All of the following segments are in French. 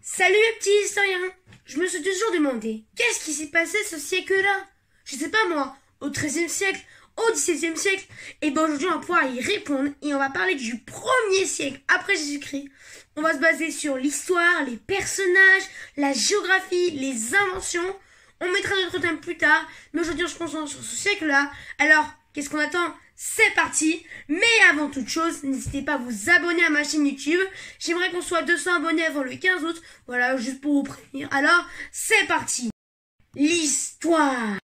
Salut les petits historiens. Je me suis toujours demandé, qu'est-ce qui s'est passé ce siècle-là? Je sais pas moi, au XIIIe siècle, au XVIIe siècle. Et ben aujourd'hui on va pouvoir y répondre et on va parler du 1er siècle après Jésus-Christ. On va se baser sur l'histoire, les personnages, la géographie, les inventions. On mettra d'autres thèmes plus tard, mais aujourd'hui on se concentre sur ce siècle-là. Alors, qu'est-ce qu'on attend? C'est parti. Mais avant toute chose, n'hésitez pas à vous abonner à ma chaîne YouTube. J'aimerais qu'on soit 200 abonnés avant le 15 août. Voilà, juste pour vous prévenir. Alors, c'est parti. L'histoire.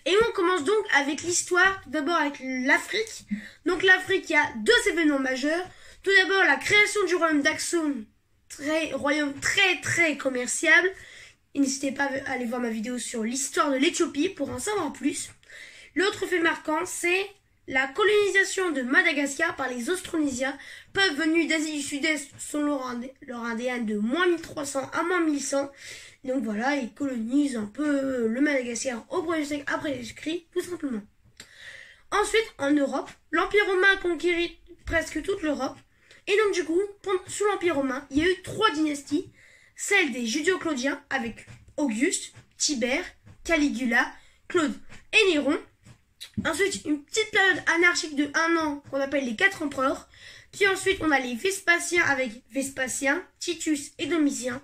Et on commence donc avec l'histoire, tout d'abord avec l'Afrique. Donc l'Afrique, il y a deux événements majeurs. Tout d'abord, la création du royaume d'Aksum, royaume très commerciable. Et n'hésitez pas à aller voir ma vidéo sur l'histoire de l'Éthiopie pour en savoir plus. L'autre fait marquant, c'est la colonisation de Madagascar par les Austronésiens, peuple venu d'Asie du Sud-Est selon leur ADN de moins 1300 à moins 1100. Donc voilà, ils colonisent un peu le Madagascar au 1er siècle après Jésus-Christ, tout simplement. Ensuite, en Europe, l'Empire romain conquérit presque toute l'Europe. Et donc du coup, sous l'Empire romain, il y a eu 3 dynasties. Celle des Judéo-Claudiens avec Auguste, Tibère, Caligula, Claude et Néron. Ensuite, une petite période anarchique de 1 an qu'on appelle les 4 empereurs. Puis ensuite, on a les Vespasiens avec Vespasien, Titus et Domitien.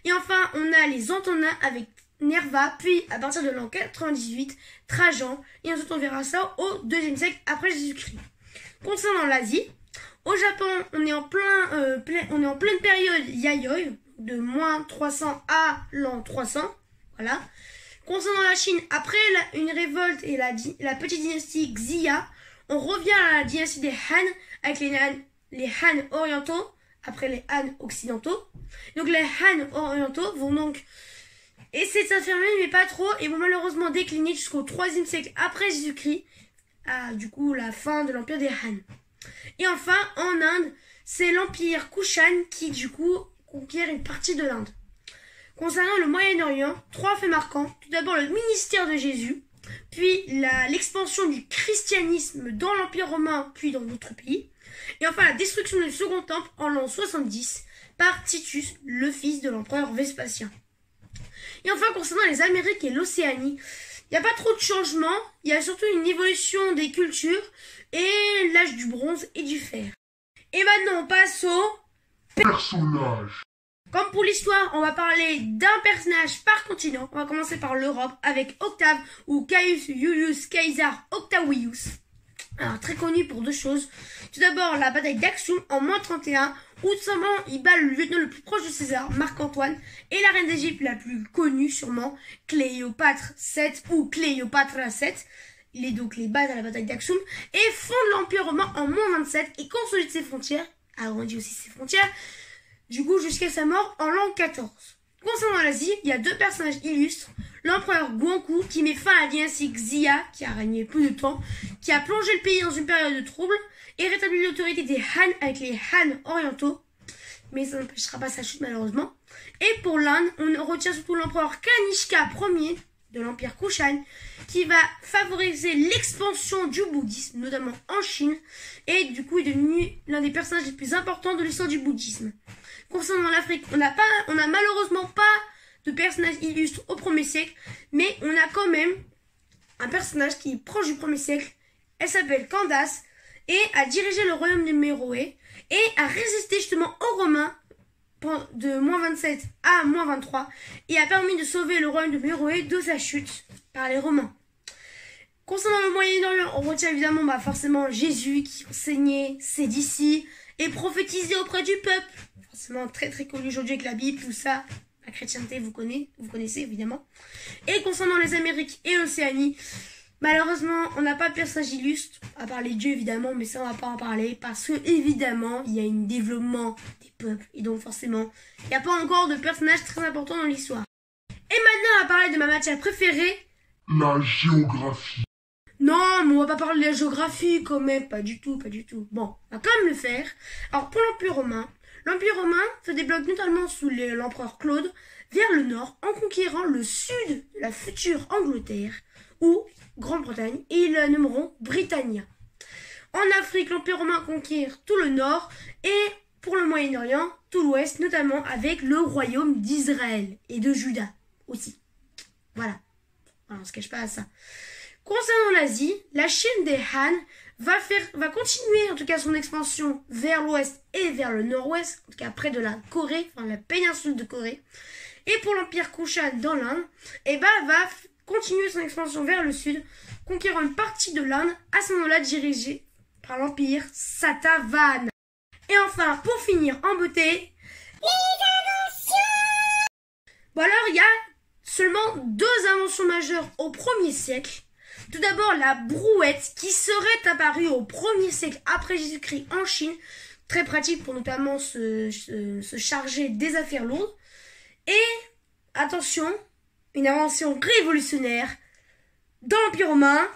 Et enfin, on a les Antonins avec Nerva, puis à partir de l'an 98, Trajan. Et ensuite, on verra ça au 2e siècle après Jésus-Christ. Concernant l'Asie, au Japon, on est en pleine période Yayoi, de moins 300 à l'an 300. Voilà. Concernant la Chine, après une révolte et la petite dynastie Xia, on revient à la dynastie des Han avec les Han orientaux, après les Han occidentaux. Donc les Han orientaux vont donc essayer de s'affirmer, mais pas trop, et vont malheureusement décliner jusqu'au 3e siècle après Jésus-Christ, du coup la fin de l'empire des Han. Et enfin, en Inde, c'est l'empire Kushan qui du coup conquiert une partie de l'Inde. Concernant le Moyen-Orient, 3 faits marquants. Tout d'abord le ministère de Jésus, puis l'expansion du christianisme dans l'Empire romain, puis dans d'autres pays. Et enfin la destruction du Second Temple en l'an 70 par Titus, le fils de l'empereur Vespasien. Et enfin concernant les Amériques et l'Océanie, il n'y a pas trop de changements, il y a surtout une évolution des cultures et l'âge du bronze et du fer. Et maintenant on passe au personnage. Comme pour l'histoire, on va parler d'un personnage par continent. On va commencer par l'Europe avec Octave ou Caius Iulius Caesar Octavius. Alors très connu pour 2 choses. Tout d'abord la bataille d'Axum en moins 31 où tout simplement il bat le lieutenant le plus proche de César, Marc-Antoine, et la reine d'Égypte la plus connue sûrement, Cléopâtre VII ou Cléopâtre VII. Il est donc les bat à la bataille d'Axum et fonde l'Empire romain en moins 27 et consolide ses frontières, agrandit aussi ses frontières, du coup jusqu'à sa mort en l'an 14. Concernant l'Asie, il y a 2 personnages illustres. L'empereur Guangwu qui met fin à la dynastie Xia, qui a régné peu de temps, qui a plongé le pays dans une période de trouble et rétabli l'autorité des Han avec les Han orientaux. Mais ça n'empêchera pas sa chute malheureusement. Et pour l'Inde, on retient surtout l'empereur Kanishka Ier de l'empire Kushan qui va favoriser l'expansion du bouddhisme, notamment en Chine, et du coup est devenu l'un des personnages les plus importants de l'histoire du bouddhisme. Concernant l'Afrique, on n'a malheureusement pas de personnage illustre au 1er siècle, mais on a quand même un personnage qui est proche du 1er siècle. Elle s'appelle Candace et a dirigé le royaume de Méroé et a résisté justement aux Romains de moins 27 à moins 23 et a permis de sauver le royaume de Méroé de sa chute par les Romains. Concernant le Moyen-Orient, on retient évidemment forcément Jésus qui enseignait ses disciples et prophétisait auprès du peuple. Forcément très connu aujourd'hui avec la Bible, tout ça, la chrétienté, vous connaissez évidemment. Et concernant les Amériques et l'Océanie, malheureusement, on n'a pas de personnage illustre, à part les dieux évidemment, mais ça on va pas en parler, parce que évidemment, il y a un développement des peuples, et donc forcément, il n'y a pas encore de personnage très important dans l'histoire. Et maintenant, on va parler de ma matière préférée, la géographie. Non, mais on va pas parler de la géographie quand même, pas du tout. Bon, on va quand même le faire. Alors pour l'Empire romain se développe notamment sous l'empereur Claude vers le nord en conquérant le sud de la future Angleterre ou Grande-Bretagne et ils la nommeront Britannia. En Afrique, l'Empire romain conquiert tout le nord et pour le Moyen-Orient, tout l'Ouest, notamment avec le royaume d'Israël et de Juda aussi. Voilà, on ne se cache pas à ça. Concernant l'Asie, la Chine des Han va continuer en tout cas son expansion vers l'ouest et vers le nord-ouest, en tout cas près de la Corée, enfin la péninsule de Corée. Et pour l'empire Kushan dans l'Inde, va continuer son expansion vers le sud, conquérant une partie de l'Inde, à ce moment-là dirigée par l'empire Satavahan. Et enfin, pour finir en beauté, les inventions. Bon alors, il y a seulement 2 inventions majeures au 1er siècle. Tout d'abord, la brouette qui serait apparue au 1er siècle après Jésus-Christ en Chine, très pratique pour notamment se charger des affaires lourdes. Et, attention, une invention révolutionnaire dans l'Empire romain,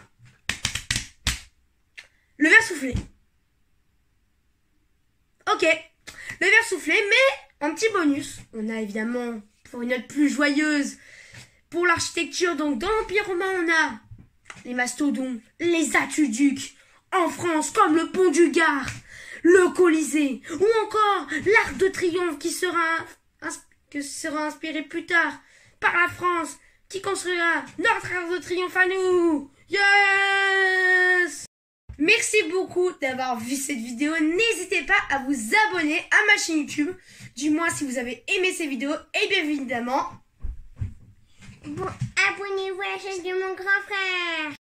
le verre soufflé. Ok, le verre soufflé, mais un petit bonus. On a évidemment, pour une note plus joyeuse, pour l'architecture, donc dans l'Empire romain, on a les mastodons, les aqueducs, en France, comme le pont du Gard, le Colisée, ou encore l'Arc de Triomphe qui sera inspiré plus tard par la France, qui construira notre Arc de Triomphe à nous. Yes! Merci beaucoup d'avoir vu cette vidéo. N'hésitez pas à vous abonner à ma chaîne YouTube, du moins si vous avez aimé ces vidéos, et bien évidemment, abonnez-vous à la chaîne de mon grand frère.